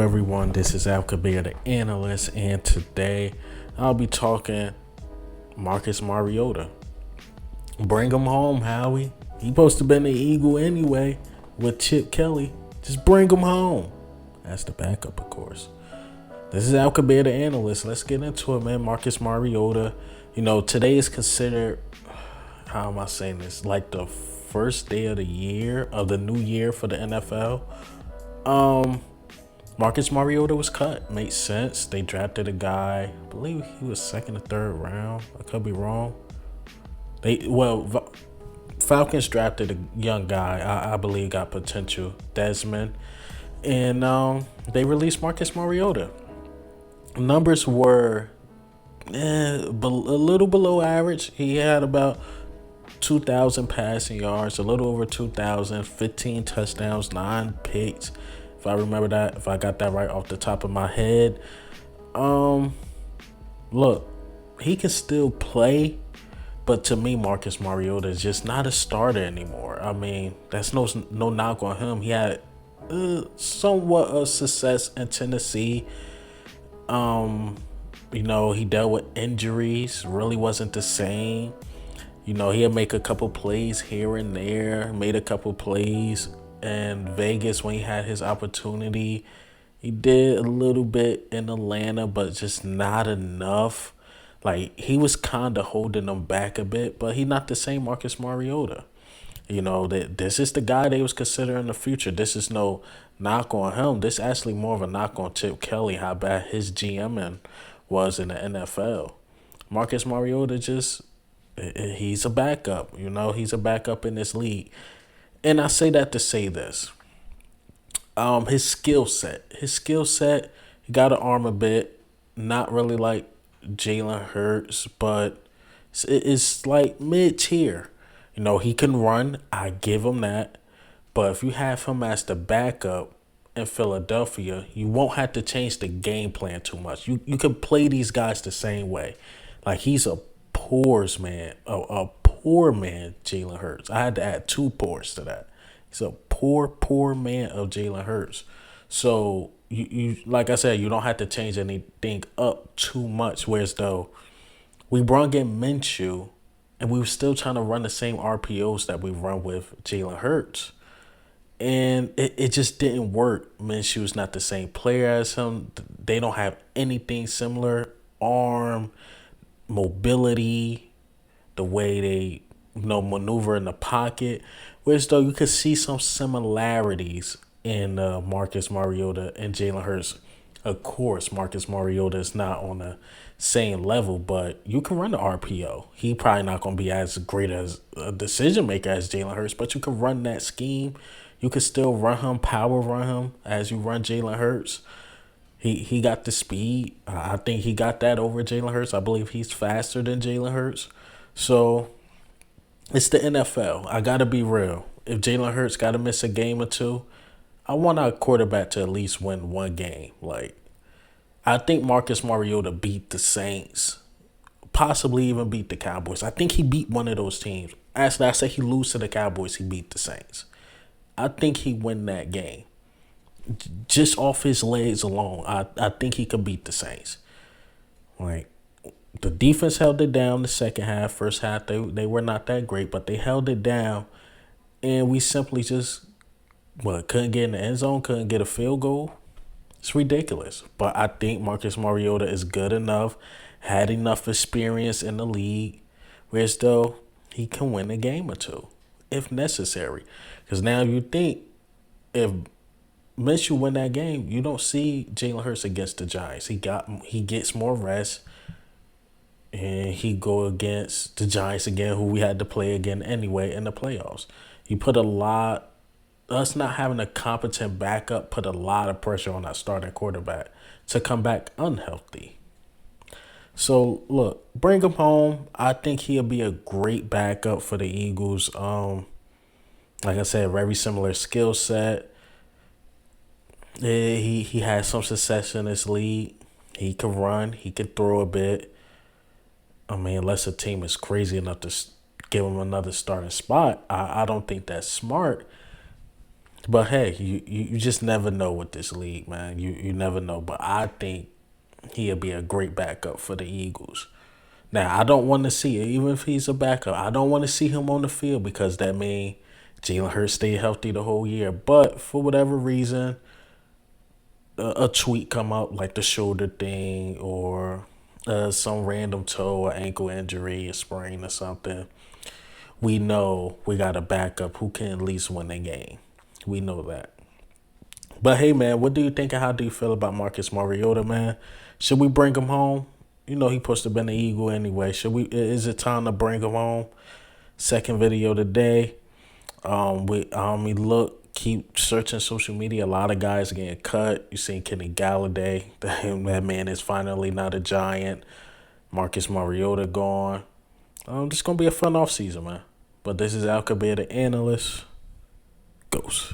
everyone. This is Al Kabir, the analyst, and today I'll be talking Marcus Mariota. Bring him home, Howie. He supposed to been the Eagle anyway with Chip Kelly. Just bring him home. That's the backup, of course. This is Al Kabir, the analyst. Let's get into it, man. Marcus Mariota. Today is considered, how am I saying this? Like the first day of the year, of the new year for the NFL. Marcus Mariota was cut. Makes sense. They drafted a guy. I believe he was second or third round. I could be wrong. Falcons drafted a young guy. I believe got potential, Desmond, and they released Marcus Mariota. Numbers were a little below average. He had about 2,000 passing yards, a little over 2,000, 15 touchdowns, 9 picks. If I remember that, if I got that right off the top of my head. Look, he can still play, but to me, Marcus Mariota is just not a starter anymore. I mean, that's no knock on him. He had somewhat of success in Tennessee. He dealt with injuries, really wasn't the same. He'd make a couple plays here and there, made a couple plays in Vegas when he had his opportunity. He did a little bit in Atlanta, but just not enough. Like, he was kind of holding them back a bit, but he's not the same Marcus Mariota. This is the guy they was considering the future. This is no knock on him. This is actually more of a knock on Chip Kelly, how bad his GMing was in the NFL. Marcus Mariota he's a backup. He's a backup in this league. And I say that to say this. His skill set, he got an arm a bit, not really like Jalen Hurts, but it's like mid-tier. He can run, I give him that. But if you have him as the backup in Philadelphia, you won't have to change the game plan too much. You can play these guys the same way. Like, he's a poor man, Jalen Hurts. I had to add 2 pours to that. He's a poor man of Jalen Hurts. So you like I said, you don't have to change anything up too much. Whereas though we brought in Minshew, and we were still trying to run the same RPOs that we run with Jalen Hurts. And it just didn't work. Minshew's not the same player as him. They don't have anything similar. Arm, mobility, the way they maneuver in the pocket. Whereas though you could see some similarities in Marcus Mariota and Jalen Hurts. Of course, Marcus Mariota is not on the same level, but you can run the RPO. He probably not going to be as great as a decision maker as Jalen Hurts, but you can run that scheme. You can still run him, power run him as you run Jalen Hurts. He got the speed. I think he got that over Jalen Hurts. I believe he's faster than Jalen Hurts. So it's the NFL. I got to be real. If Jalen Hurts got to miss a game or two, I want our quarterback to at least win one game. Like, I think Marcus Mariota beat the Saints, possibly even beat the Cowboys. I think he beat one of those teams. Actually, I say he lose to the Cowboys, he beat the Saints. I think he win that game. Just off his legs alone, I think he could beat the Saints. Like, the defense held it down the second half. First half, they were not that great, but they held it down. And we simply just couldn't get in the end zone, couldn't get a field goal. It's ridiculous. But I think Marcus Mariota is good enough, had enough experience in the league, whereas though he can win a game or two if necessary. Because now you think if Minshew win that game, you don't see Jalen Hurts against the Giants. He gets more rest, and he go against the Giants again, who we had to play again anyway in the playoffs. You put us not having a competent backup put a lot of pressure on our starting quarterback to come back unhealthy. So, look, bring him home. I think he'll be a great backup for the Eagles. Like I said, very similar skill set. He has some success in this league. He can run. He can throw a bit. I mean, unless a team is crazy enough to give him another starting spot, I don't think that's smart. But hey, you just never know with this league, man. You never know. But I think he'll be a great backup for the Eagles. Now, I don't want to see it, even if he's a backup. I don't want to see him on the field because that means Jalen Hurts stay healthy the whole year. But for whatever reason, a tweet come up like the shoulder thing or some random toe or ankle injury, a sprain or something. We know we got a backup who can at least win the game. We know that. But hey, man, what do you think and how do you feel about Marcus Mariota, man? Should we bring him home? You know he supposed to been an Eagle anyway. Should we? Is it time to bring him home? Second video today. We look, keep searching social media. A lot of guys getting cut. You seen Kenny Galladay. That man is finally not a Giant. Marcus Mariota gone. This gonna be a fun off season, man. But this is Al Kabir, the analyst. Ghost.